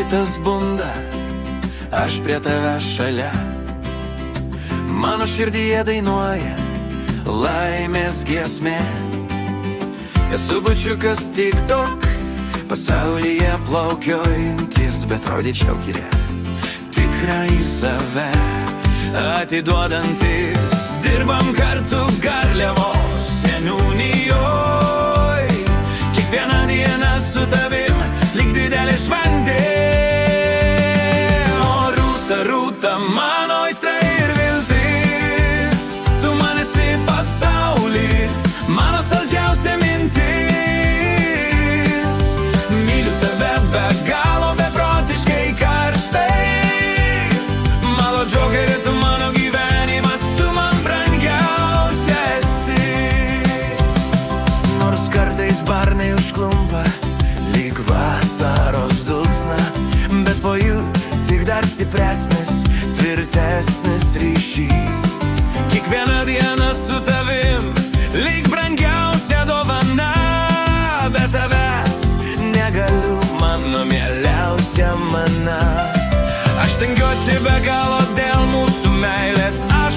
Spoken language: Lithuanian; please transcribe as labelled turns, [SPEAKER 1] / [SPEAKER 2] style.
[SPEAKER 1] rytas bunda, aš prie tavęs šalia. Mano širdyje dainuoja laimės giesmė. Esu bučiukas tik tok, pasaulyje plaukiojantis, bet rodyčiau gyrę tikrai save atiduodantis. Dirbam kartu Garliavos seniūnijoj, kiekvieną dieną su tavim lyg didelė šventė. O Rūta, Rūta, mano aistra ir viltis, tu man esi pasaulis, mano saldžiausia mintis. Myliu tave be galo, beprotiškai karštai, malo džokerė, tu mano gyvenimas, tu man brangiausia esi. Nors kartais barnai užklumpa lyg vasaros dulksna, bet po jų tik dar stipresnis, tvirtesnis ryšys. Kiekvieną dieną su tavim lyg brangiausia dovana, be tavęs negaliu, mano mieliausia mana. Aš stengiuosi be galo dėl mūsų meilės, aš